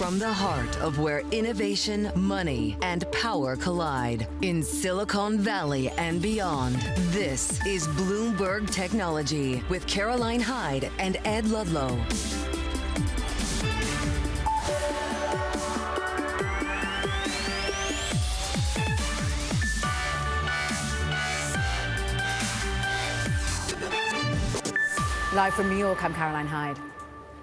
From the heart of where innovation, money, and power collide in Silicon Valley and beyond, this is Bloomberg Technology with Caroline Hyde and Ed Ludlow. Live from New York, I'm Caroline Hyde.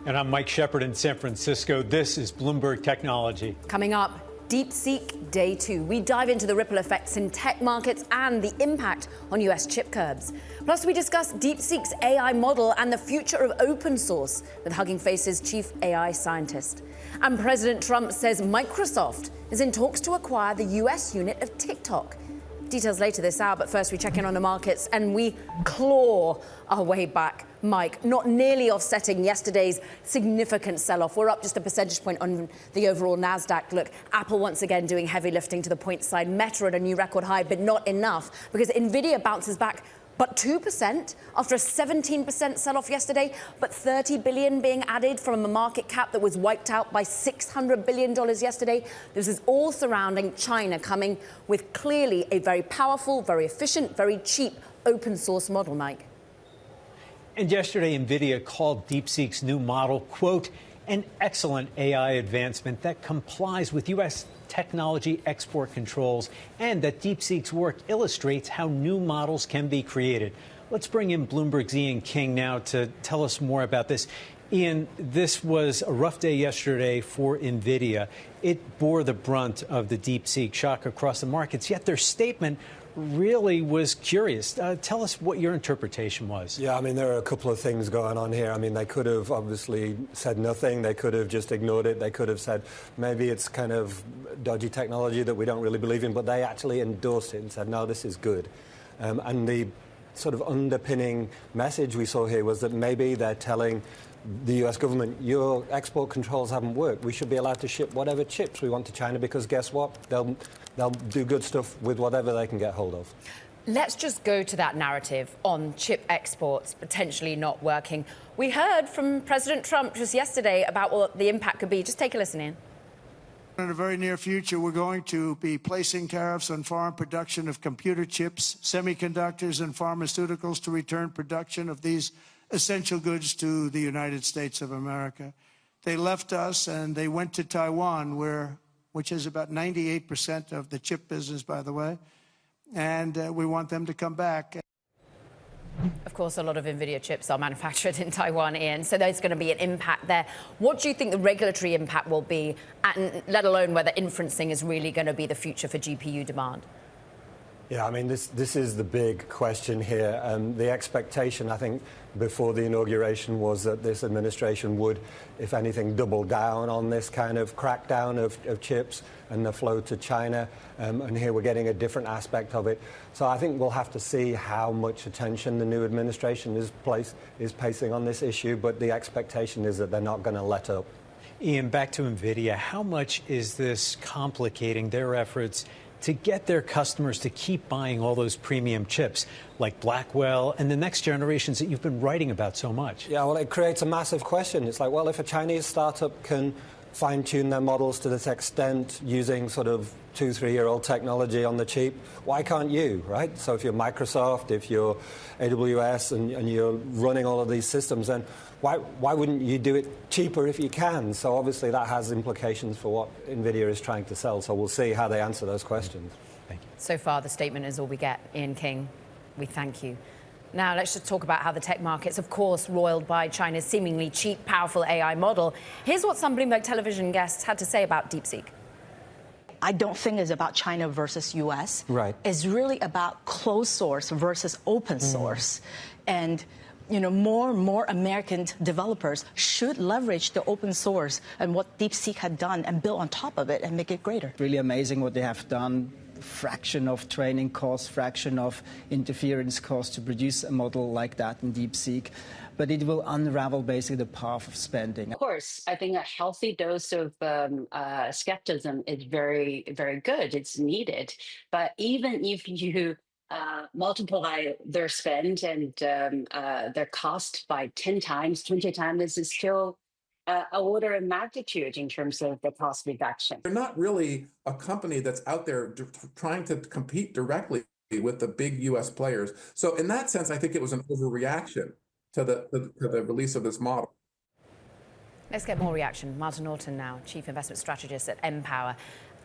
And I'm Mike Shepard in San Francisco. This is Bloomberg Technology. Coming up, DeepSeek Day 2. We dive into the ripple effects in tech markets and the impact on US chip curbs. Plus, we discuss DeepSeek's AI model and the future of open source with Hugging Face's chief AI scientist. And President Trump says Microsoft is in talks to acquire the US unit of TikTok. Details later this hour, but first we check in on the markets and we claw our way back. Mike, not nearly offsetting yesterday's significant sell-off. We're up just a percentage point on the overall NASDAQ. Look, Apple once again doing heavy lifting to the point side. Meta at a new record high, but not enough because Nvidia bounces back but 2% after a 17% sell-off yesterday, but $30 billion being added from a market cap that was wiped out by $600 billion yesterday. This is all surrounding China coming with clearly a very powerful, very efficient, very cheap open source model, Mike. And yesterday, NVIDIA called DeepSeek's new model, quote, an excellent AI advancement that complies with U.S. technology export controls, and that DeepSeek's work illustrates how new models can be created. Let's bring in Bloomberg's Ian King now to tell us more about this. Ian, this was a rough day yesterday for NVIDIA. It bore the brunt of the DeepSeek shock across the markets, yet their statement really was curious. Tell us what your interpretation was. Yeah, I mean, there are a couple of things going on here. I mean, they could have obviously said nothing. They could have just ignored it. They could have said maybe it's kind of dodgy technology that we don't really believe in, but they actually endorsed it and said, no, this is good. And the sort of underpinning message we saw here was that maybe they're telling the U.S. government, your export controls haven't worked. We should be allowed to ship whatever chips we want to China because guess what? They'll do good stuff with whatever they can get hold of. Let's just go to that narrative on chip exports potentially not working. We heard from President Trump just yesterday about what the impact could be. Just take a listen in. In the very near future, we're going to be placing tariffs on foreign production of computer chips, semiconductors, and pharmaceuticals to return production of these essential goods to the United States of America. They left us and they went to Taiwan, which is about 98% of the chip business, by the way, and we want them to come back. Of course, a lot of NVIDIA chips are manufactured in Taiwan, Ian, so there's going to be an impact there. What do you think the regulatory impact will be, and let alone whether inferencing is really going to be the future for GPU demand? Yeah, I mean, this is the big question here. The expectation, I think, before the inauguration was that this administration would, if anything, double down on this kind of crackdown of chips and the flow to China. And here we're getting a different aspect of it. So I think we'll have to see how much attention the new administration is placing on this issue. But the expectation is that they're not going to let up. Ian, back to NVIDIA. How much is this complicating their efforts to get their customers to keep buying all those premium chips like Blackwell and the next generations that you've been writing about so much? Yeah, well, it creates a massive question. It's like, well, if a Chinese startup can fine-tune their models to this extent using sort of 2-3-year-old technology on the cheap, why can't you, right? So if you're Microsoft, if you're AWS and you're running all of these systems, then why wouldn't you do it cheaper if you can? So obviously that has implications for what NVIDIA is trying to sell. So we'll see how they answer those questions. Thank you. So far, the statement is all we get. Ian King, we thank you. Now, let's just talk about how the tech markets, of course, roiled by China's seemingly cheap, powerful AI model. Here's what some Bloomberg television guests had to say about DeepSeek. I don't think it's about China versus U.S. Right. It's really about closed source versus open source. And more American developers should leverage the open source and what DeepSeek had done and build on top of it and make it greater. Really amazing what they have done. Fraction of training costs, fraction of interference costs to produce a model like that in DeepSeek. But it will unravel basically the path of spending. Of course, I think a healthy dose of skepticism is very, very good. It's needed. But even if you multiply their spend and their cost by 10 times, 20 times, this is still a order of magnitude in terms of the cost reduction. They're not really a company that's out there trying to compete directly with the big U.S. players. So in that sense, I think it was an overreaction to the release of this model. Let's get more reaction. Martin Norton now, Chief Investment Strategist at Empower.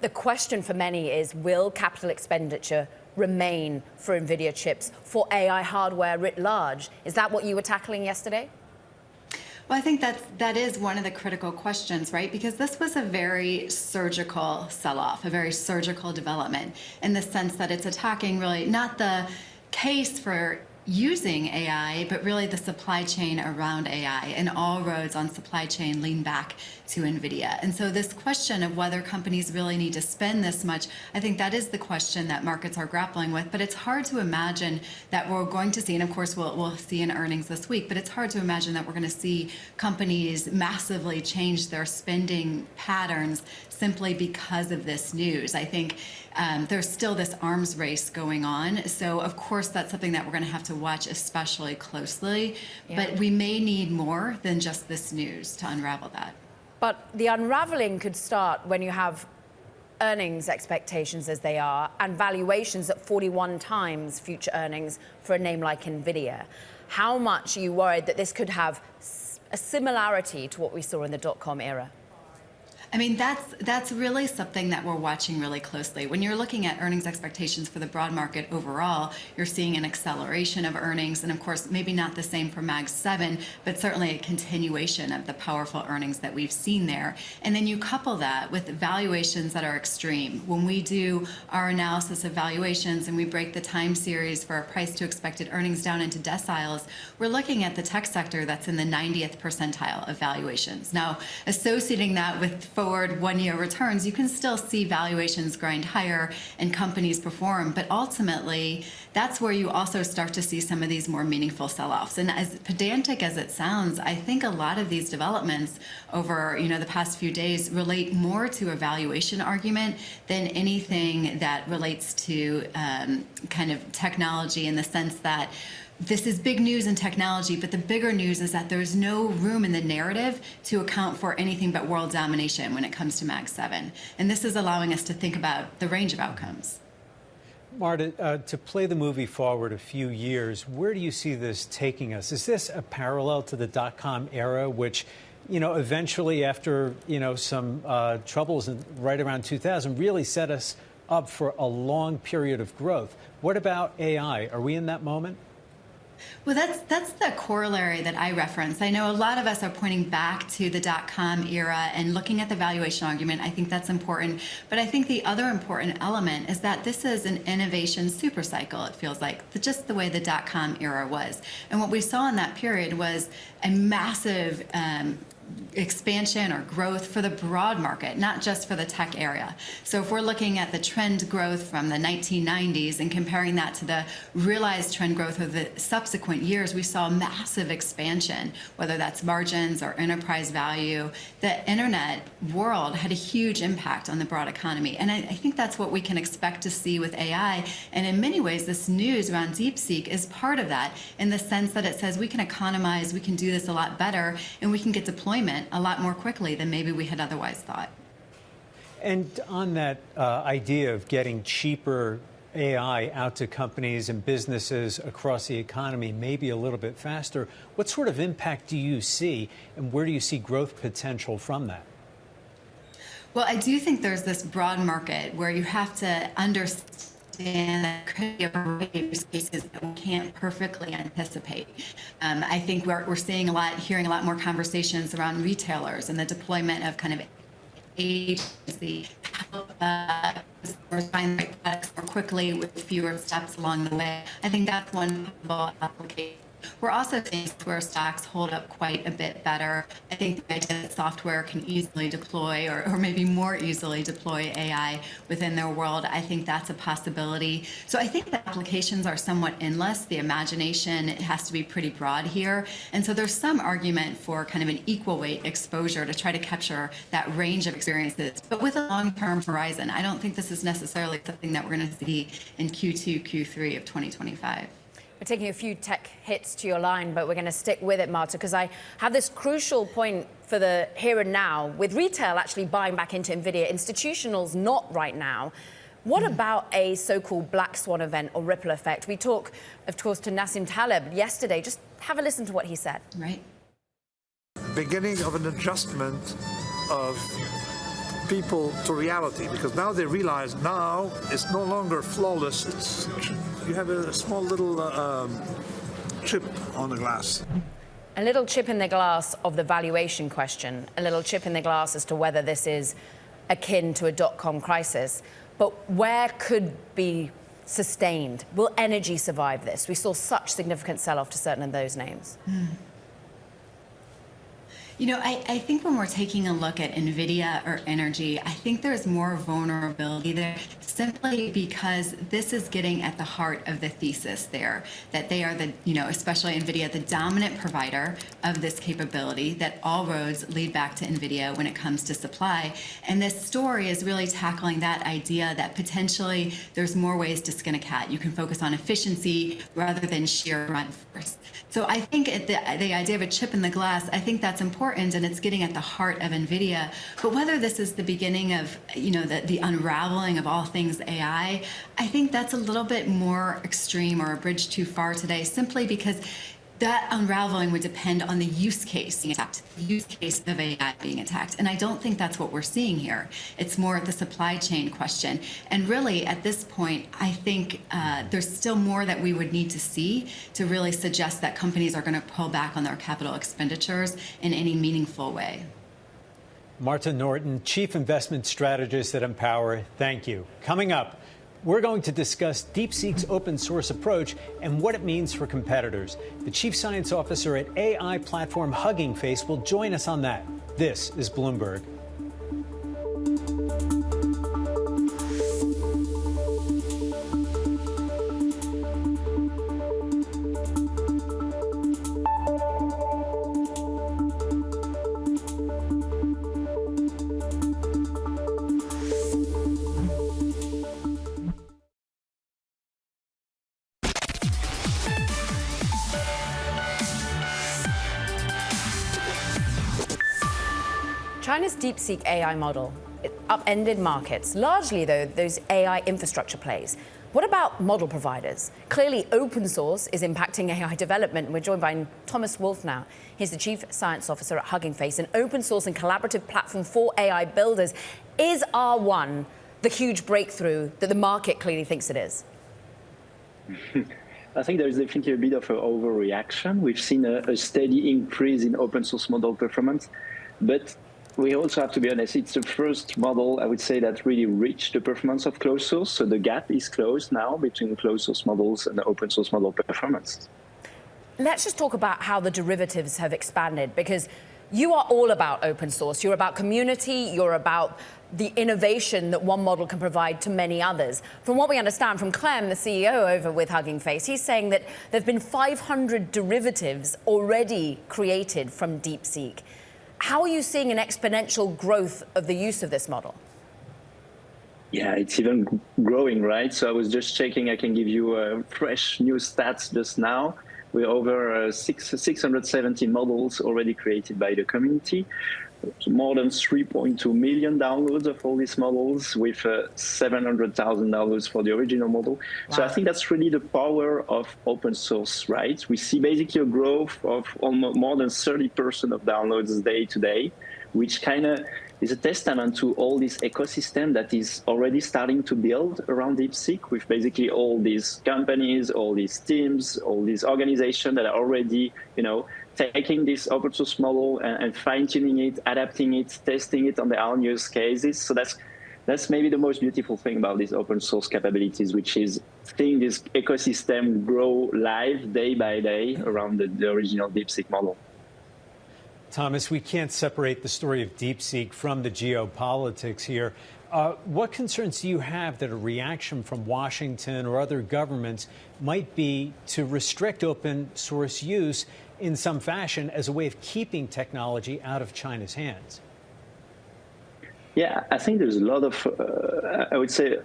The question for many is, will capital expenditure remain for NVIDIA chips, for AI hardware writ large? Is that what you were tackling yesterday? Well, I think that is one of the critical questions, right? Because this was a very surgical sell-off, a very surgical development, in the sense that it's attacking really not the case for using AI, but really the supply chain around AI, and all roads on supply chain lean back to NVIDIA. And so this question of whether companies really need to spend this much, I think that is the question that markets are grappling with. But it's hard to imagine that we're going to see, and of course we'll see in earnings this week, but it's hard to imagine that we're going to see companies massively change their spending patterns simply because of this news. I think there's still this arms race going on. So of course that's something that we're going to have to watch especially closely. Yeah. But we may need more than just this news to unravel that. But the unraveling could start when you have earnings expectations as they are and valuations at 41 times future earnings for a name like NVIDIA. How much are you worried that this could have a similarity to what we saw in the dot-com era? I mean, that's really something that we're watching really closely. When you're looking at earnings expectations for the broad market overall, you're seeing an acceleration of earnings, and of course, maybe not the same for Mag 7, but certainly a continuation of the powerful earnings that we've seen there. And then you couple that with valuations that are extreme. When we do our analysis of valuations and we break the time series for our price to expected earnings down into deciles, we're looking at the tech sector that's in the 90th percentile of valuations. Now, associating that with forward one-year returns, you can still see valuations grind higher and companies perform. But ultimately, that's where you also start to see some of these more meaningful sell-offs. And as pedantic as it sounds, I think a lot of these developments over the past few days relate more to a valuation argument than anything that relates to kind of technology, in the sense that this is big news in technology, but the bigger news is that there's no room in the narrative to account for anything but world domination when it comes to Mag 7. And this is allowing us to think about the range of outcomes. Marta, to play the movie forward a few years, where do you see this taking us? Is this a parallel to the dot-com era, which, eventually after, some troubles right around 2000 really set us up for a long period of growth? What about AI? Are we in that moment? Well, that's the corollary that I referenced. I know a lot of us are pointing back to the dot-com era and looking at the valuation argument. I think that's important. But I think the other important element is that this is an innovation supercycle, it feels like, just the way the dot-com era was. And what we saw in that period was a massive expansion or growth for the broad market, not just for the tech area. So if we're looking at the trend growth from the 1990s and comparing that to the realized trend growth of the subsequent years, we saw massive expansion, whether that's margins or enterprise value. The internet world had a huge impact on the broad economy. And I think that's what we can expect to see with AI. And in many ways, this news around DeepSeek is part of that, in the sense that it says we can economize, we can do this a lot better, and we can get deployment a lot more quickly than maybe we had otherwise thought. And on that idea of getting cheaper AI out to companies and businesses across the economy, maybe a little bit faster, what sort of impact do you see, and where do you see growth potential from that? Well, I do think there's this broad market where you have to understand that could be a variety of use cases that we can't perfectly anticipate. I think we're seeing hearing a lot more conversations around retailers and the deployment of kind of agency help customers find the right products more quickly with fewer steps along the way. I think that's one possible application. We're also seeing software stocks hold up quite a bit better. I think the idea that software can easily deploy, or maybe more easily deploy AI within their world, I think that's a possibility. So I think the applications are somewhat endless. The imagination, it has to be pretty broad here. And so there's some argument for kind of an equal weight exposure to try to capture that range of experiences, but with a long-term horizon. I don't think this is necessarily something that we're going to see in Q2, Q3 of 2025. We're taking a few tech hits to your line, but we're going to stick with it, Marta, because I have this crucial point for the here and now, with retail actually buying back into NVIDIA, institutionals not right now. What about a so-called black swan event or ripple effect? We talk, of course, to Nassim Taleb yesterday. Just have a listen to what he said. Right. Beginning of an adjustment of people to reality, because now they realize now it's no longer flawless. It's, you have a small little chip on the glass. A little chip in the glass of the valuation question, a little chip in the glass as to whether this is akin to a dot-com crisis. But where could be sustained? Will energy survive this? We saw such significant sell-off to certain of those names. You know, I think when we're taking a look at NVIDIA or energy, I think there's more vulnerability there simply because this is getting at the heart of the thesis there, that they are the, you know, especially NVIDIA, the dominant provider of this capability, that all roads lead back to NVIDIA when it comes to supply. And this story is really tackling that idea that potentially there's more ways to skin a cat. You can focus on efficiency rather than sheer run force. So I think the idea of a chip in the glass, I think that's important, and it's getting at the heart of NVIDIA. But whether this is the beginning of, you know, the unraveling of all things AI, I think that's a little bit more extreme or a bridge too far today, simply because that unraveling would depend on the use case being attacked, the use case of AI being attacked. And I don't think that's what we're seeing here. It's more the supply chain question. And really, at this point, I think there's still more that we would need to see to really suggest that companies are going to pull back on their capital expenditures in any meaningful way. Marta Norton, Chief Investment Strategist at Empower, thank you. Coming up, we're going to discuss DeepSeek's open source approach and what it means for competitors. The Chief Science Officer at AI platform Hugging Face will join us on that. This is Bloomberg. China's DeepSeek AI model, it upended markets, largely, though, those AI infrastructure plays. What about model providers? Clearly, open source is impacting AI development. We're joined by Thomas Wolf now. He's the Chief Science Officer at Hugging Face, an open source and collaborative platform for AI builders. Is R1 the huge breakthrough that the market clearly thinks it is? I think there is definitely a bit of an overreaction. We've seen a steady increase in open source model performance, but we also have to be honest, it's the first model, I would say, that really reached the performance of closed source. So the gap is closed now between closed source models and the open source model performance. Let's just talk about how the derivatives have expanded, because you are all about open source. You're about community. You're about the innovation that one model can provide to many others. From what we understand from Clem, the CEO over with Hugging Face, he's saying that there have been 500 derivatives already created from DeepSeek. How are you seeing an exponential growth of the use of this model? Yeah, it's even growing, right? So I was just checking, I can give you fresh new stats just now. We're over 670 models already created by the community. More than 3.2 million downloads of all these models, with 700,000 downloads for the original model. Wow. So I think that's really the power of open source, right? We see basically a growth of almost more than 30% of downloads day to day, which kind of is a testament to all this ecosystem that is already starting to build around DeepSeek, with basically all these companies, all these teams, all these organizations that are already, you know, taking this open source model and fine-tuning it, adapting it, testing it on their own use cases. So that's maybe the most beautiful thing about these open source capabilities, which is seeing this ecosystem grow live day by day around the original DeepSeek model. Thomas, we can't separate the story of DeepSeek from the geopolitics here. What concerns do you have that a reaction from Washington or other governments might be to restrict open source use in some fashion as a way of keeping technology out of China's hands? Yeah, I think there's a lot of, I would say,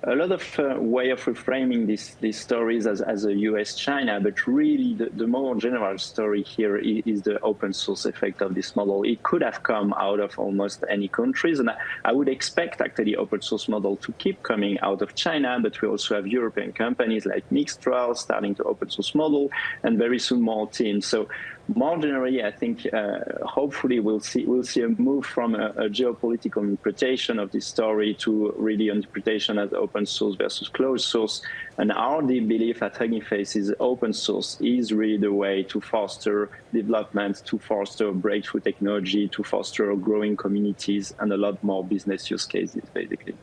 a lot of way of reframing these stories as a US-China, but really the more general story here is the open source effect of this model. It could have come out of almost any countries, and I would expect actually open source model to keep coming out of China, but we also have European companies like Mixtral starting to open source model, and very soon more teams. So more generally, I think hopefully we'll see a move from a geopolitical interpretation of this story to really an interpretation as open source versus closed source. And our deep belief at Hugging Face is open source is really the way to foster development, to foster breakthrough technology, to foster growing communities, and a lot more business use cases, basically.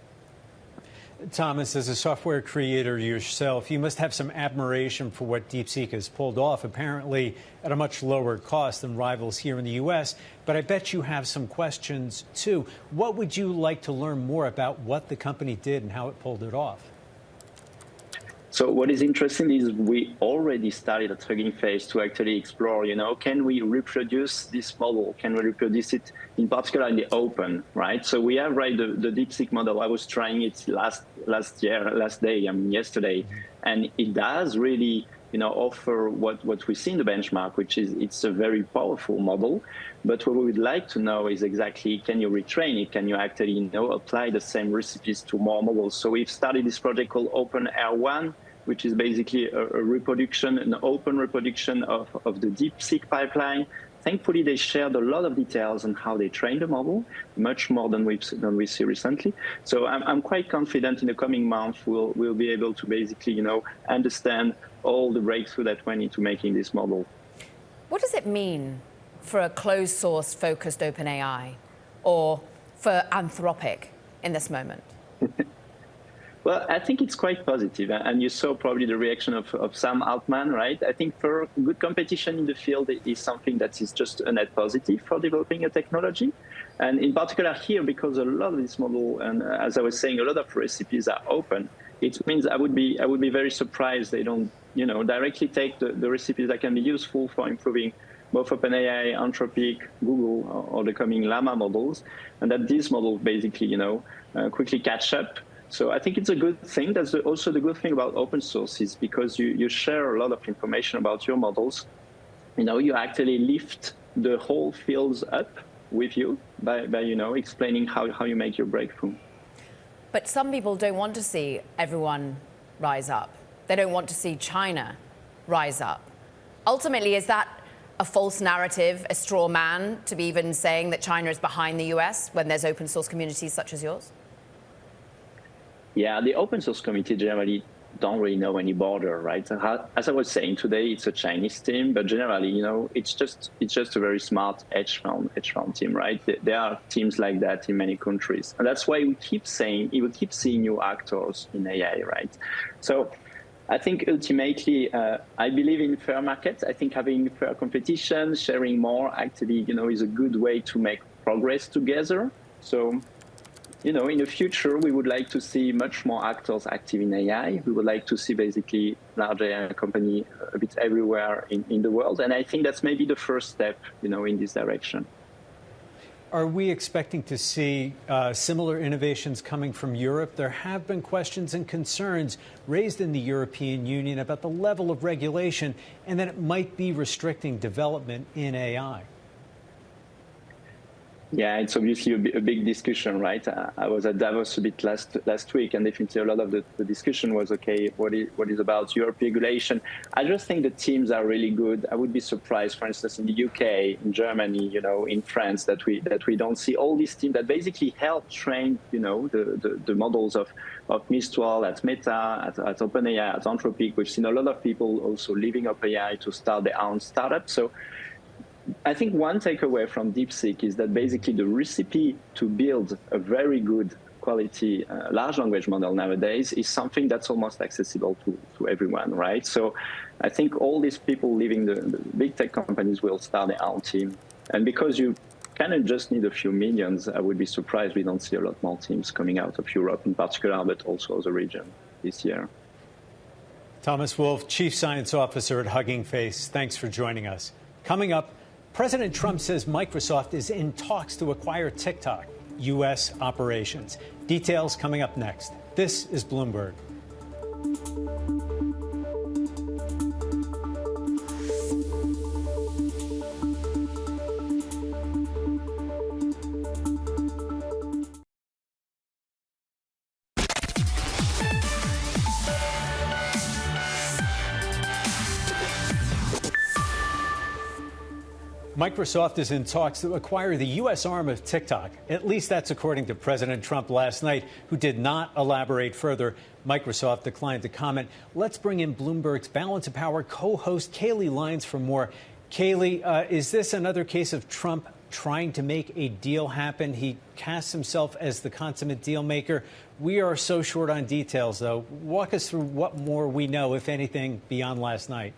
Thomas, as a software creator yourself, you must have some admiration for what DeepSeek has pulled off, apparently at a much lower cost than rivals here in the U.S. But I bet you have some questions, too. What would you like to learn more about what the company did and how it pulled it off? So what is interesting is we already started at Hugging Face to actually explore, can we reproduce this model? Can we reproduce it in particular in the open, right? So we have, right, the DeepSeek model. I was trying it yesterday, and it does really, offer what we see in the benchmark, which is it's a very powerful model. But what we would like to know is exactly, can you retrain it? Can you actually, apply the same recipes to more models? So we've started this project called OpenR1, which is basically a reproduction, an open reproduction of the DeepSeek pipeline. Thankfully, they shared a lot of details on how they trained the model, much more than we see recently. So I'm quite confident in the coming months we'll be able to basically, understand all the breakthrough that went into making this model. What does it mean for a closed source focused OpenAI or for Anthropic in this moment? Well, I think it's quite positive, and you saw probably the reaction of Sam Altman, right? I think for good competition in the field is something that is just a net positive for developing a technology. And in particular here, because a lot of this model, and as I was saying, a lot of recipes are open, it means I would be very surprised they don't, directly take the recipes that can be useful for improving both OpenAI, Anthropic, Google, or the coming Llama models, and that these models basically, quickly catch up. So I think it's a good thing. That's also the good thing about open source is because you share a lot of information about your models. You actually lift the whole fields up with you by explaining how you make your breakthrough. But some people don't want to see everyone rise up. They don't want to see China rise up. Ultimately, is that a false narrative, a straw man, to be even saying that China is behind the US when there's open source communities such as yours? Yeah, the open source community generally don't really know any border, right? As I was saying today, it's a Chinese team, but generally, it's just a very smart hedge fund team, right? There are teams like that in many countries, and that's why we keep seeing new actors in AI, right? So I think ultimately, I believe in fair markets. I think having fair competition, sharing more, actually, is a good way to make progress together. So, in the future, we would like to see much more actors active in AI. We would like to see basically large AI company a bit everywhere in the world. And I think that's maybe the first step, in this direction. Are we expecting to see similar innovations coming from Europe? There have been questions and concerns raised in the European Union about the level of regulation and that it might be restricting development in AI. Yeah, it's obviously a big discussion, right? I was at Davos a bit last week, and definitely a lot of the discussion was, okay, what is about European regulation? I just think the teams are really good. I would be surprised, for instance, in the UK, in Germany, in France, that we don't see all these teams that basically help train, the models of Mistral at Meta, at OpenAI, at Anthropic. We've seen a lot of people also leaving OpenAI to start their own startup. So I think one takeaway from DeepSeek is that basically the recipe to build a very good quality large language model nowadays is something that's almost accessible to everyone, right? So I think all these people leaving the big tech companies will start their own team. And because you kind of just need a few millions, I would be surprised we don't see a lot more teams coming out of Europe in particular, but also the region this year. Thomas Wolf, Chief Science Officer at Hugging Face, thanks for joining us. Coming up, President Trump says Microsoft is in talks to acquire TikTok, U.S. operations. Details coming up next. This is Bloomberg. Microsoft is in talks to acquire the U.S. arm of TikTok. At least that's according to President Trump last night, who did not elaborate further. Microsoft declined to comment. Let's bring in Bloomberg's Balance of Power co-host Kaylee Lyons for more. Kaylee, is this another case of Trump trying to make a deal happen? He casts himself as the consummate deal maker. We are so short on details, though. Walk us through what more we know, if anything, beyond last night.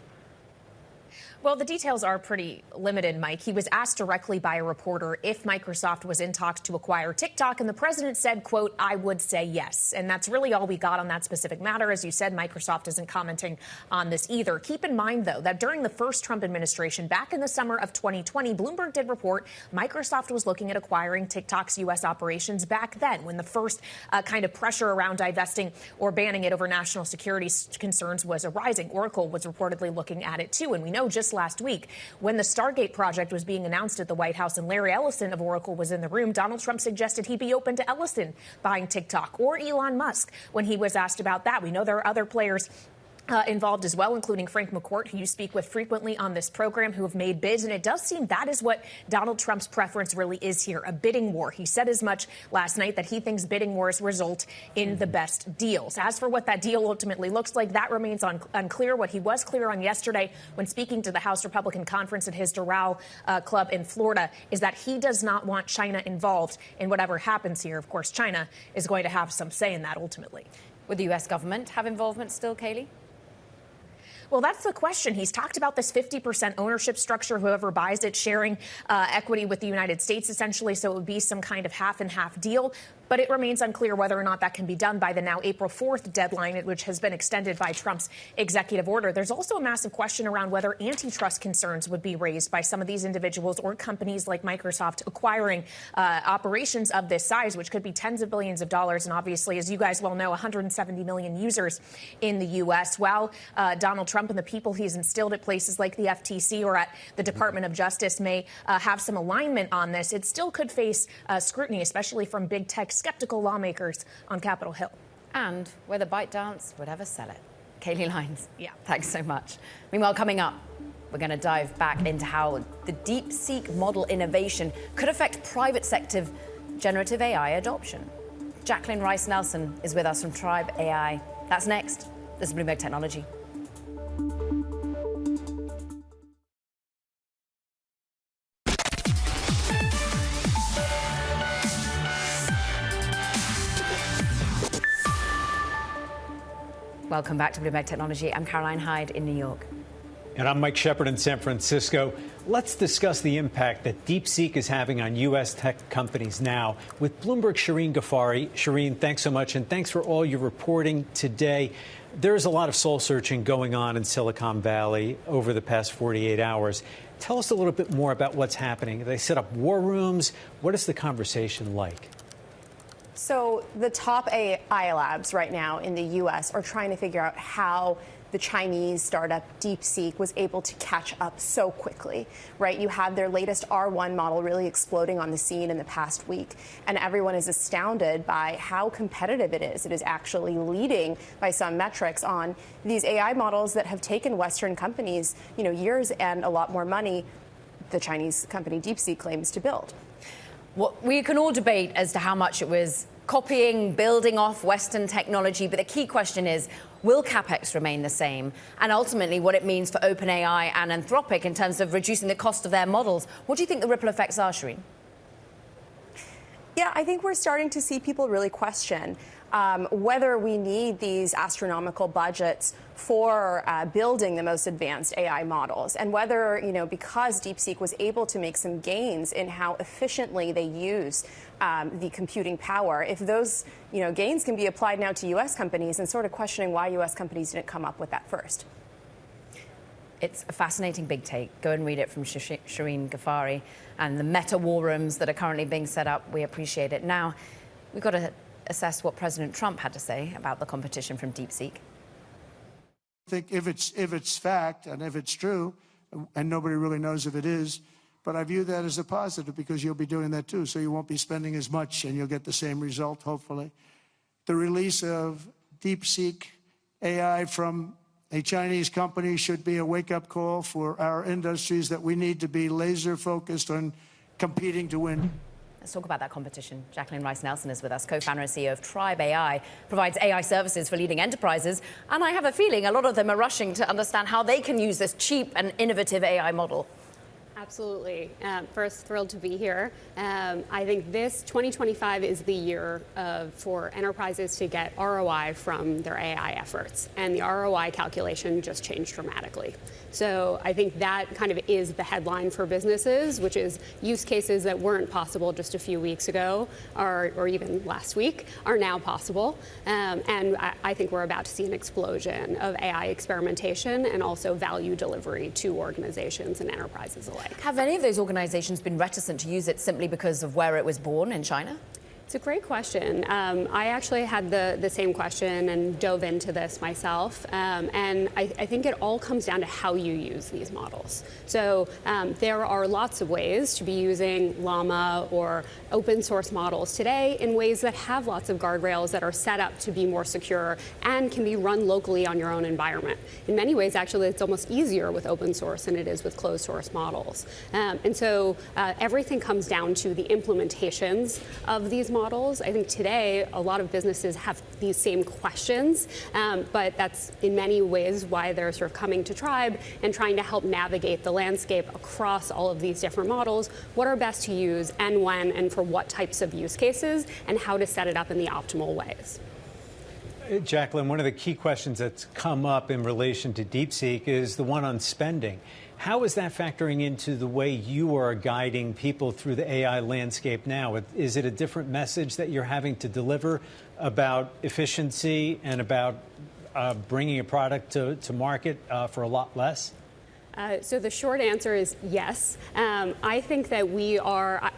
Well, the details are pretty limited, Mike. He was asked directly by a reporter if Microsoft was in talks to acquire TikTok, and the president said, quote, "I would say yes." And that's really all we got on that specific matter. As you said, Microsoft isn't commenting on this either. Keep in mind, though, that during the first Trump administration, back in the summer of 2020, Bloomberg did report Microsoft was looking at acquiring TikTok's U.S. operations back then, when the first kind of pressure around divesting or banning it over national security concerns was arising. Oracle was reportedly looking at it, too. And we know just last week, when the Stargate project was being announced at the White House and Larry Ellison of Oracle was in the room, Donald Trump suggested he'd be open to Ellison buying TikTok, or Elon Musk when he was asked about that. We know there are other players involved as well, including Frank McCourt, who you speak with frequently on this program, who have made bids. And it does seem that is what Donald Trump's preference really is here, a bidding war. He said as much last night, that he thinks bidding wars result in the best deals. As for what that deal ultimately looks like, that remains unclear. What he was clear on yesterday when speaking to the House Republican conference at his Doral club in Florida is that he does not want China involved in whatever happens here. Of course, China is going to have some say in that ultimately. Would the U.S. government have involvement still, Kaylee? Well, that's the question. He's talked about this 50% ownership structure, whoever buys it sharing equity with the United States, essentially. So it would be some kind of half and half deal. But it remains unclear whether or not that can be done by the now April 4th deadline, which has been extended by Trump's executive order. There's also a massive question around whether antitrust concerns would be raised by some of these individuals or companies like Microsoft acquiring operations of this size, which could be tens of billions of dollars. And obviously, as you guys well know, 170 million users in the U.S. While Donald Trump and the people he's instilled at places like the FTC or at the Department of Justice may have some alignment on this, it still could face scrutiny, especially from big tech skeptical lawmakers on Capitol Hill. And whether ByteDance would ever sell it. Kaylee Lyons, thanks so much. Meanwhile, coming up, we're going to dive back into how the DeepSeek model innovation could affect private sector generative AI adoption. Jaclyn Rice-Nelson is with us from Tribe AI. That's next. This is Bloomberg Technology. Welcome back to Bloomberg Technology. I'm Caroline Hyde in New York. And I'm Mike Shepard in San Francisco. Let's discuss the impact that DeepSeek is having on U.S. tech companies now with Bloomberg's Shireen Ghaffari. Shireen, thanks so much, and thanks for all your reporting today. There's a lot of soul searching going on in Silicon Valley over the past 48 hours. Tell us a little bit more about what's happening. They set up war rooms. What is the conversation like? So the top AI labs right now in the U.S. are trying to figure out how the Chinese startup DeepSeek was able to catch up so quickly, right? You have their latest R1 model really exploding on the scene in the past week, and everyone is astounded by how competitive it is. It is actually leading by some metrics on these AI models that have taken Western companies, years and a lot more money, the Chinese company DeepSeek claims to build. Well, we can all debate as to how much it was copying, building off Western technology, but the key question is, will CapEx remain the same? And ultimately, what it means for OpenAI and Anthropic in terms of reducing the cost of their models. What do you think the ripple effects are, Shireen? Yeah, I think we're starting to see people really question whether we need these astronomical budgets for building the most advanced AI models, and whether, because DeepSeek was able to make some gains in how efficiently they use the computing power, if those, gains can be applied now to U.S. companies, and sort of questioning why U.S. companies didn't come up with that first. It's a fascinating big take. Go and read it from Shireen Ghaffari, and the meta war rooms that are currently being set up. We appreciate it. Now, we've got to assess what President Trump had to say about the competition from DeepSeek? I think if it's fact and if it's true, and nobody really knows if it is, but I view that as a positive because you'll be doing that too, so you won't be spending as much and you'll get the same result, hopefully. The release of DeepSeek AI from a Chinese company should be a wake-up call for our industries that we need to be laser-focused on competing to win. Let's talk about that competition. Jaclyn Rice-Nelson is with us, co-founder and CEO of Tribe AI, provides AI services for leading enterprises. And I have a feeling a lot of them are rushing to understand how they can use this cheap and innovative AI model. Absolutely. First, thrilled to be here. I think this 2025 is the year for enterprises to get ROI from their AI efforts. And the ROI calculation just changed dramatically. So I think that kind of is the headline for businesses, which is use cases that weren't possible just a few weeks ago or even last week are now possible. And I think we're about to see an explosion of AI experimentation and also value delivery to organizations and enterprises alike. Have any of those organizations been reticent to use it simply because of where it was born in China? It's a great question. I actually had the same question and dove into this myself. And I think it all comes down to how you use these models. So there are lots of ways to be using Llama or open source models today in ways that have lots of guardrails that are set up to be more secure and can be run locally on your own environment. In many ways, actually, it's almost easier with open source than it is with closed source models. And so everything comes down to the implementations of these models. I think today a lot of businesses have these same questions, but that's in many ways why they're sort of coming to Tribe and trying to help navigate the landscape across all of these different models, what are best to use and when and for what types of use cases and how to set it up in the optimal ways. Jaclyn, one of the key questions that's come up in relation to DeepSeek is the one on spending. How is that factoring into the way you are guiding people through the AI landscape now? Is it a different message that you're having to deliver about efficiency and about bringing a product to market for a lot less? So the short answer is yes. I think that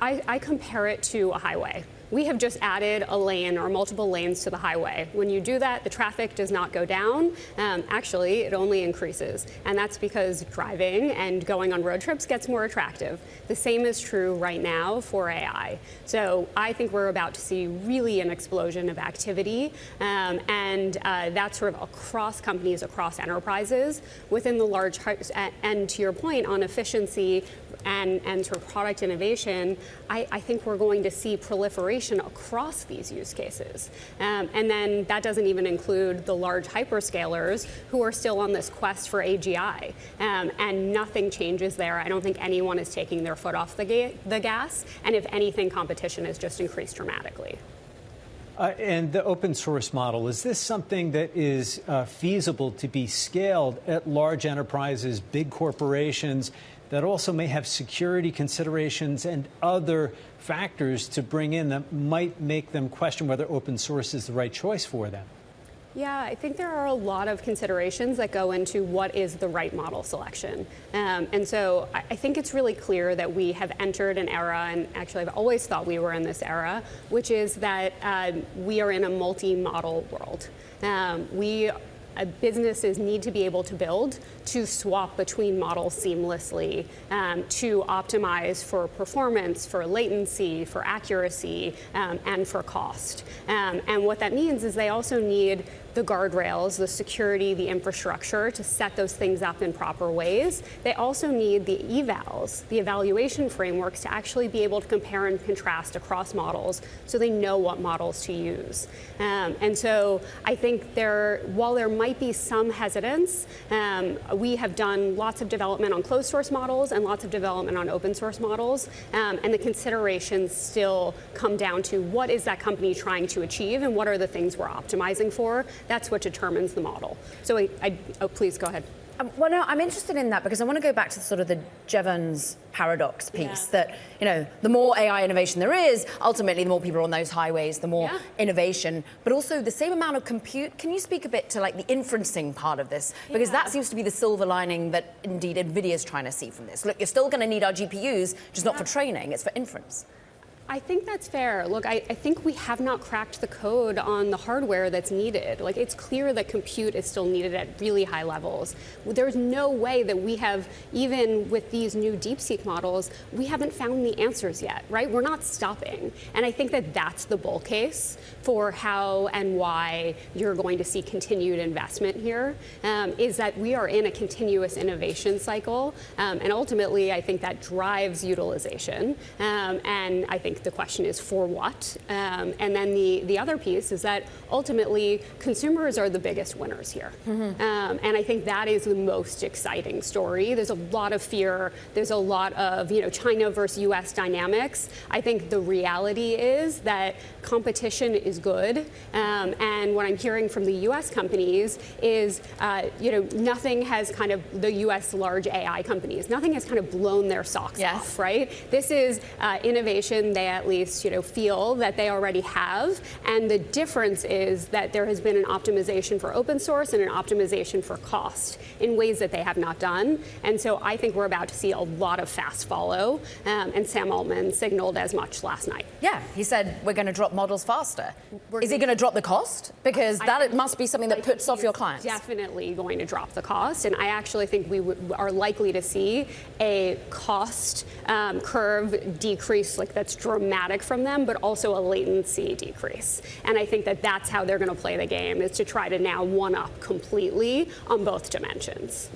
I compare it to a highway. We have just added a lane or multiple lanes to the highway. When you do that, the traffic does not go down. Actually, it only increases. And that's because driving and going on road trips gets more attractive. The same is true right now for AI. So I think we're about to see really an explosion of activity. And that's sort of across companies, across enterprises, within the large, and to your point on efficiency and sort of product innovation, I think we're going to see proliferation across these use cases. And then that doesn't even include the large hyperscalers who are still on this quest for AGI. And nothing changes there. I don't think anyone is taking their foot off the gas. And if anything, competition has just increased dramatically. And the open source model, is this something that is feasible to be scaled at large enterprises, big corporations, that also may have security considerations and other factors to bring in that might make them question whether open source is the right choice for them? Yeah, I think there are a lot of considerations that go into what is the right model selection. And so I think it's really clear that we have entered an era, and actually I've always thought we were in this era, which is that we are in a multi-model world. Businesses need to be able to build to swap between models seamlessly, to optimize for performance, for latency, for accuracy, and for cost. And what that means is they also need the guardrails, the security, the infrastructure to set those things up in proper ways. They also need the evals, the evaluation frameworks to actually be able to compare and contrast across models so they know what models to use. And so I think while there might be some hesitance, we have done lots of development on closed source models and lots of development on open source models. And the considerations still come down to what is that company trying to achieve and what are the things we're optimizing for. That's what determines the model. So please go ahead. Well, no, I'm interested in that because I want to go back to sort of the Jevons paradox piece that, the more AI innovation there is, ultimately the more people are on those highways, the more innovation, but also the same amount of compute. Can you speak a bit to like the inferencing part of this? Because that seems to be the silver lining that indeed NVIDIA is trying to see from this. Look, you're still going to need our GPUs, just not for training, it's for inference. I think that's fair. Look, I think we have not cracked the code on the hardware that's needed. Like, it's clear that compute is still needed at really high levels. There's no way that we have, even with these new DeepSeek models, we haven't found the answers yet, right? We're not stopping. And I think that that's the bull case for how and why you're going to see continued investment here, is that we are in a continuous innovation cycle. And ultimately, I think that drives utilization. And I think the question is for what? And then the other piece is that ultimately consumers are the biggest winners here. And I think that is the most exciting story. There's a lot of fear. There's a lot of China versus U.S. dynamics. I think the reality is that competition is good. And what I'm hearing from the U.S. companies is, nothing has kind of, the U.S. large AI companies, nothing has kind of blown their socks off, right? This is innovation they at least feel that they already have, and the difference is that there has been an optimization for open source and an optimization for cost in ways that they have not done. And so I think we're about to see a lot of fast follow, and Sam Altman signaled as much last night. Yeah, he said we're going to drop models faster. Is he going to drop the cost? Because that must be something that puts off your clients. Definitely going to drop the cost, and I actually think we are likely to see a cost curve decrease, like that's dramatic from them, but also a latency decrease. And I think that that's how they're going to play the game, is to try to now one-up completely on both dimensions.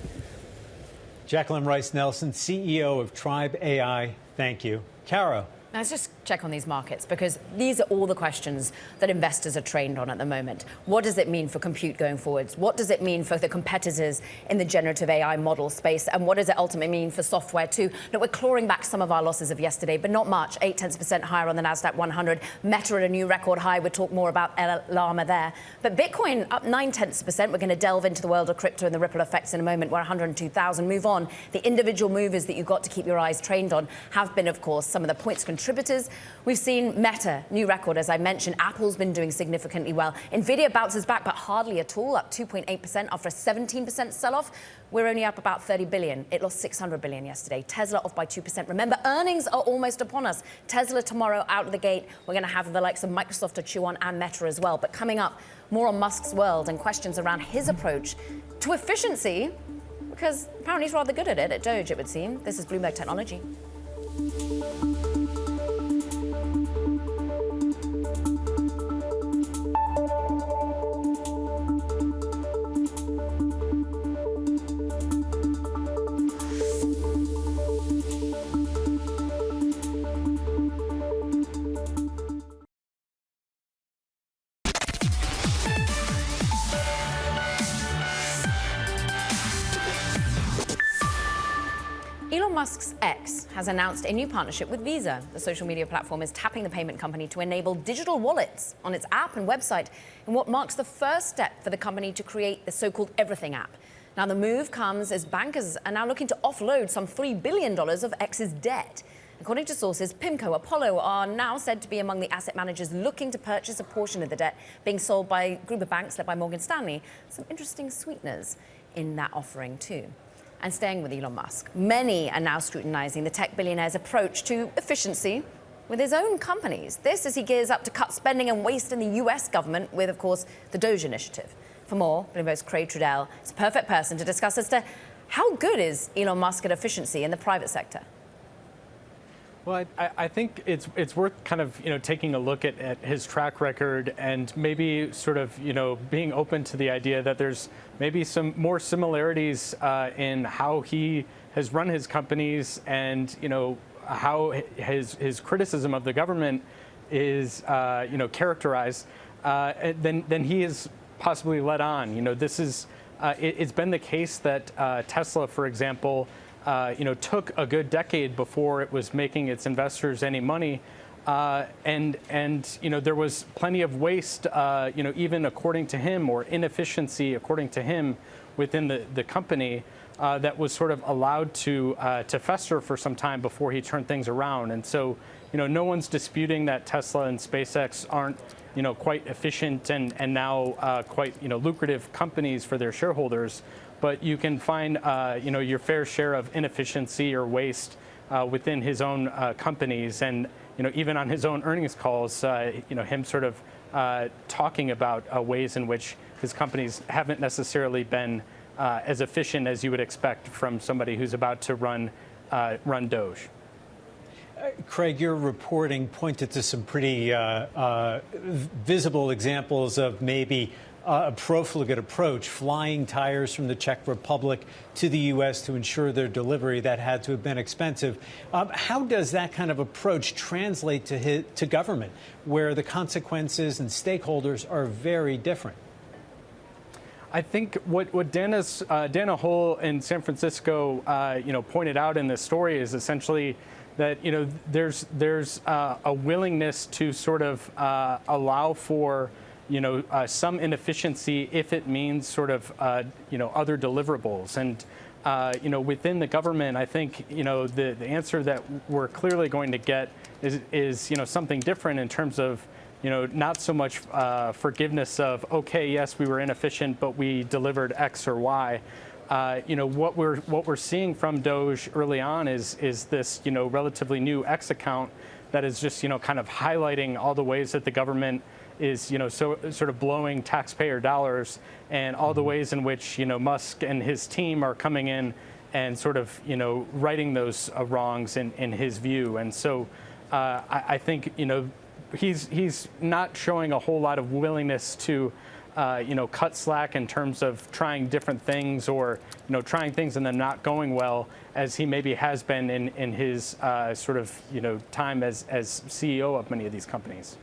Jaclyn Rice-Nelson, CEO of Tribe AI, thank you. Kara. Now, let's just check on these markets, because these are all the questions that investors are trained on at the moment. What does it mean for compute going forwards? What does it mean for the competitors in the generative AI model space? And what does it ultimately mean for software too? Look, we're clawing back some of our losses of yesterday, but not much. 0.8% higher on the NASDAQ 100. Meta at a new record high. We'll talk more about Llama there. But Bitcoin up 0.9%. We're going to delve into the world of crypto and the ripple effects in a moment. We're 102,000. Move on. The individual movers that you've got to keep your eyes trained on have been, of course, some of the points contributors. We've seen Meta, new record, as I mentioned. Apple's been doing significantly well. Nvidia bounces back, but hardly at all, up 2.8% after a 17% sell-off. We're only up about 30 billion. It lost 600 billion yesterday. Tesla off by 2%. Remember, earnings are almost upon us. Tesla tomorrow out of the gate. We're going to have the likes of Microsoft to chew on, and Meta as well. But coming up, more on Musk's world and questions around his approach to efficiency, because apparently he's rather good at it, at Doge, it would seem. This is Bloomberg Technology. Elon Musk's X has announced a new partnership with Visa. The social media platform is tapping the payment company to enable digital wallets on its app and website in what marks the first step for the company to create the so-called Everything app. Now, the move comes as bankers are now looking to offload some $3 billion of X's debt. According to sources, PIMCO, Apollo are now said to be among the asset managers looking to purchase a portion of the debt being sold by a group of banks led by Morgan Stanley. Some interesting sweeteners in that offering, too. And staying with Elon Musk, many are now scrutinizing the tech billionaire's approach to efficiency with his own companies. This as he gears up to cut spending and waste in the U.S. government with, of course, the Doge initiative. For more, Bloomberg's Craig Trudell is a perfect person to discuss as to how good is Elon Musk at efficiency in the private sector. Well, I think it's worth kind of taking a look at his track record and maybe sort of being open to the idea that there's maybe some more similarities in how he has run his companies and how his criticism of the government is characterized than he is possibly led on. This is it's been the case that Tesla, for example, took a good decade before it was making its investors any money, and there was plenty of waste, even according to him, or inefficiency according to him, within the company that was sort of allowed to fester for some time before he turned things around. And so, no one's disputing that Tesla and SpaceX aren't quite efficient and now quite lucrative companies for their shareholders. But you can find, your fair share of inefficiency or waste within his own companies, and even on his own earnings calls, him sort of talking about ways in which his companies haven't necessarily been as efficient as you would expect from somebody who's about to run Doge. Craig, your reporting pointed to some pretty visible examples of maybe a profligate approach, flying tires from the Czech Republic to the U.S. to ensure their delivery. That had to have been expensive. How does that kind of approach translate to government, where the consequences and stakeholders are very different? I think what Dana Hull in San Francisco, pointed out in this story is essentially that there's a willingness to sort of allow for some inefficiency if it means sort of other deliverables. And within the government, I think the answer that we're clearly going to get is something different in terms of not so much forgiveness of, okay, yes, we were inefficient, but we delivered X or Y. What we're seeing from Doge early on is this relatively new X account that is just kind of highlighting all the ways that the government is so sort of blowing taxpayer dollars, and all the ways in which Musk and his team are coming in and sort of righting those wrongs in his view. And so I think he's not showing a whole lot of willingness to cut slack in terms of trying different things, or trying things and then not going well, as he maybe has been in his sort of time as CEO of many of these companies.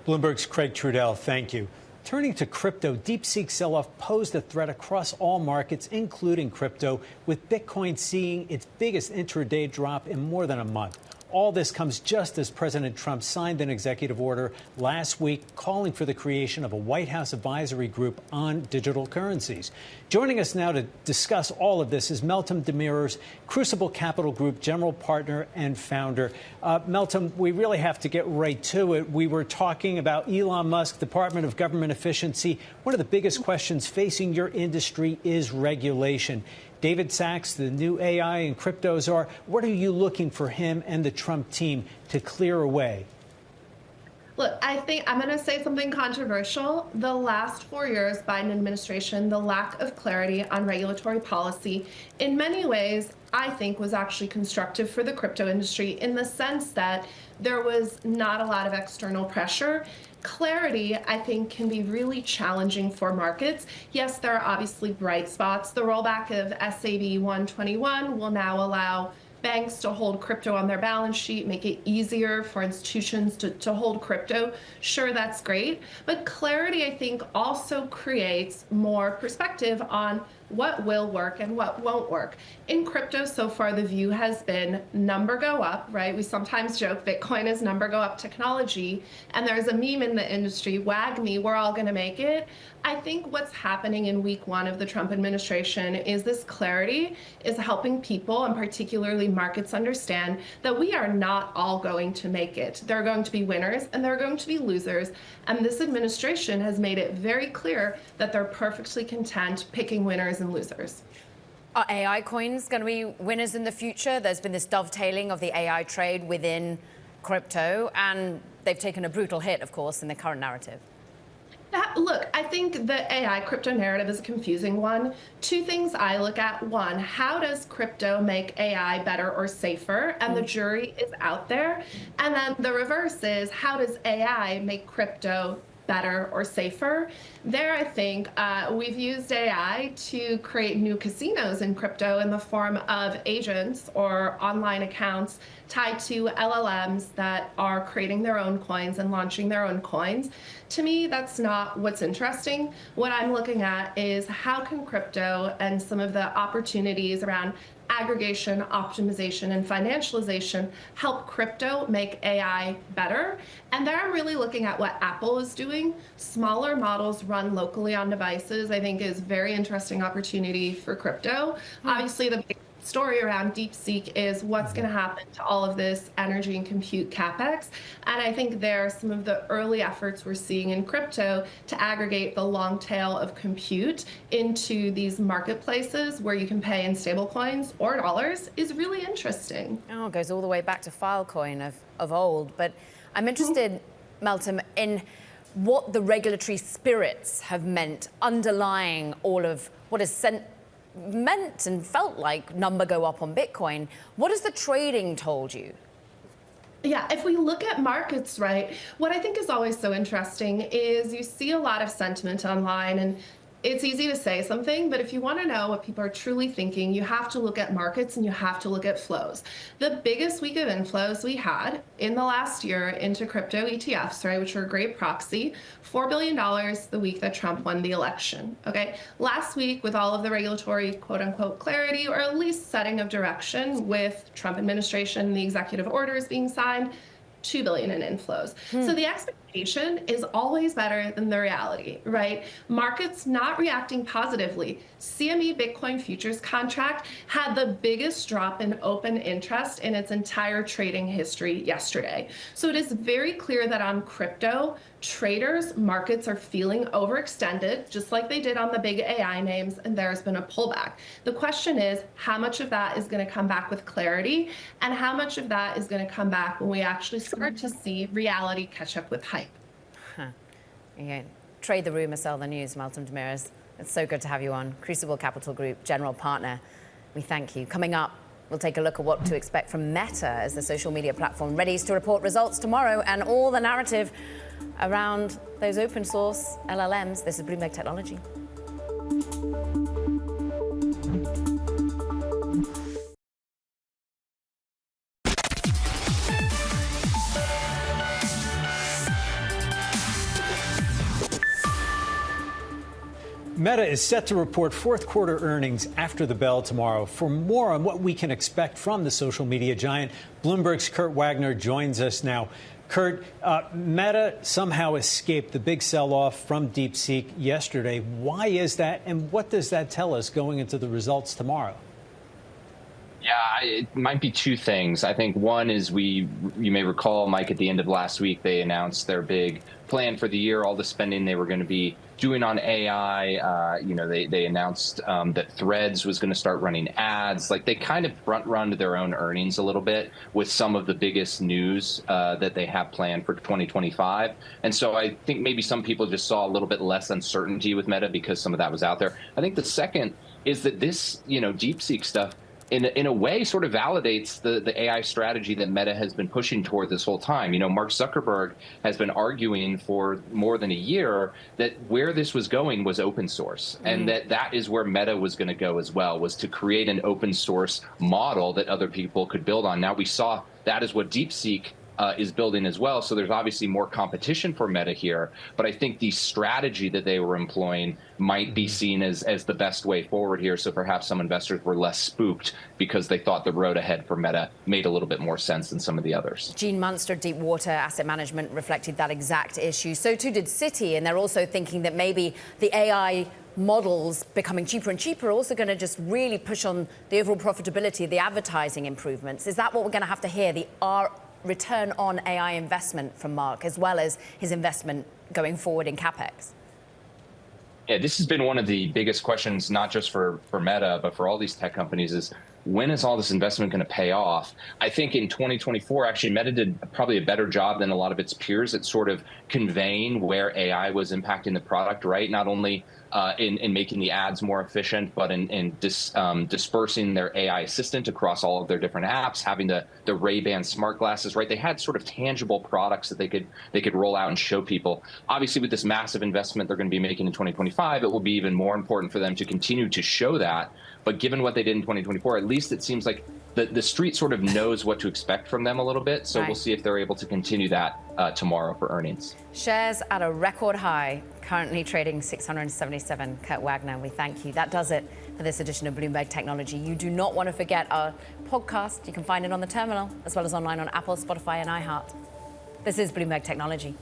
Bloomberg's Craig Trudell, thank you. Turning to crypto, DeepSeek's sell-off posed a threat across all markets, including crypto, with Bitcoin seeing its biggest intraday drop in more than a month. All this comes just as President Trump signed an executive order last week calling for the creation of a White House advisory group on digital currencies. Joining us now to discuss all of this is Meltem Demirors, Crucible Capital Group general partner and founder. Meltem, we really have to get right to it. We were talking about Elon Musk, Department of Government Efficiency. One of the biggest questions facing your industry is regulation. David Sachs, the new AI and crypto czar, what are you looking for him and the Trump team to clear away? Look, I think I'm going to say something controversial. The last 4 years, Biden administration, the lack of clarity on regulatory policy, in many ways, I think was actually constructive for the crypto industry, in the sense that there was not a lot of external pressure. Clarity, I think, can be really challenging for markets. Yes, there are obviously bright spots. The rollback of SAB 121 will now allow banks to hold crypto on their balance sheet, make it easier for institutions to hold crypto. Sure, that's great. But clarity, I think, also creates more perspective on what will work and what won't work. In crypto, so far, the view has been number go up, right? We sometimes joke Bitcoin is number go up technology. And there's a meme in the industry, WAGMI, we're all going to make it. I think what's happening in week one of the Trump administration is this clarity is helping people, and particularly markets, understand that we are not all going to make it. There are going to be winners and there are going to be losers. And this administration has made it very clear that they're perfectly content picking winners and losers. Are AI coins going to be winners in the future? There's been this dovetailing of the AI trade within crypto, and they've taken a brutal hit, of course, in the current narrative. Look, I think the AI crypto narrative is a confusing one. Two things I look at. One, how does crypto make AI better or safer? And the jury is out there. And then the reverse is, how does AI make crypto better or safer? There, I think we've used AI to create new casinos in crypto in the form of agents or online accounts tied to LLMs that are creating their own coins and launching their own coins. To me, that's not what's interesting. What I'm looking at is how can crypto and some of the opportunities around aggregation, optimization, and financialization help crypto make AI better. And there I'm really looking at what Apple is doing. Smaller models run locally on devices, I think, is very interesting opportunity for crypto. Obviously, the big story around DeepSeek is what's going to happen to all of this energy and compute capex. And I think there are some of the early efforts we're seeing in crypto to aggregate the long tail of compute into these marketplaces where you can pay in stablecoins or dollars is really interesting. Oh, it goes all the way back to Filecoin of old. But I'm interested, Meltem, in what the regulatory spirits have meant underlying all of what is meant and felt like number go up on Bitcoin. What has the trading told you? Yeah, if we look at markets, right, what I think is always so interesting is you see a lot of sentiment online, and it's easy to say something, but if you want to know what people are truly thinking, you have to look at markets and you have to look at flows. The biggest week of inflows we had in the last year into crypto ETFs, right, which are a great proxy, $4 billion the week that Trump won the election, okay? Last week, with all of the regulatory quote-unquote clarity, or at least setting of direction with Trump administration, the executive orders being signed, $2 billion in inflows. So the expectation is always better than the reality, right? Markets not reacting positively. CME Bitcoin futures contract had the biggest drop in open interest in its entire trading history yesterday. So it is very clear that on crypto, traders, markets are feeling overextended, just like they did on the big AI names, and there's been a pullback. The question is, how much of that is going to come back with clarity, and how much of that is going to come back when we actually start to see reality catch up with hype? Yeah. Trade the rumor, sell the news, Meltem Demirors. It's so good to have you on. Crucible Capital Group, general partner. We thank you. Coming up, we'll take a look at what to expect from Meta as the social media platform readies to report results tomorrow, and all the narrative around those open source LLMs. This is Bloomberg Technology. Meta is set to report fourth quarter earnings after the bell tomorrow. For more on what we can expect from the social media giant, Bloomberg's Kurt Wagner joins us now. Kurt, Meta somehow escaped the big sell-off from DeepSeek yesterday. Why is that, and what does that tell us going into the results tomorrow? Yeah, it might be two things. I think one is you may recall, Mike, at the end of last week, they announced their big plan for the year, all the spending they were going to be doing on AI. They announced that Threads was going to start running ads. Like, they kind of front-run their own earnings a little bit with some of the biggest news that they have planned for 2025. And so I think maybe some people just saw a little bit less uncertainty with Meta because some of that was out there. I think the second is that this, DeepSeek stuff, in a way, sort of validates the AI strategy that Meta has been pushing toward this whole time. Mark Zuckerberg has been arguing for more than a year that where this was going was open source, and that is where Meta was going to go as well, was to create an open source model that other people could build on. Now we saw that is what DeepSeek is building as well. So there's obviously more competition for Meta here. But I think the strategy that they were employing might be seen as the best way forward here. So perhaps some investors were less spooked because they thought the road ahead for Meta made a little bit more sense than some of the others. Gene Munster, Deepwater Asset Management, reflected that exact issue. So too did Citi. And they're also thinking that maybe the AI models becoming cheaper and cheaper are also going to just really push on the overall profitability, the advertising improvements. Is that what we're going to have to hear? The return on AI investment from Mark, as well as his investment going forward in CapEx? Yeah, this has been one of the biggest questions, not just for Meta, but for all these tech companies, is when is all this investment going to pay off? I think in 2024, actually, Meta did probably a better job than a lot of its peers at sort of conveying where AI was impacting the product, right? Not only in making the ads more efficient, but in dispersing their AI assistant across all of their different apps, having the Ray-Ban smart glasses, right? They had sort of tangible products that they could roll out and show people. Obviously, with this massive investment they're going to be making in 2025, it will be even more important for them to continue to show that. But given what they did in 2024, at least it seems like the street sort of knows what to expect from them a little bit. So We'll see if they're able to continue that tomorrow for earnings. Shares at a record high, currently trading 677. Kurt Wagner, we thank you. That does it for this edition of Bloomberg Technology. You do not want to forget our podcast. You can find it on the terminal, as well as online on Apple, Spotify, and iHeart. This is Bloomberg Technology.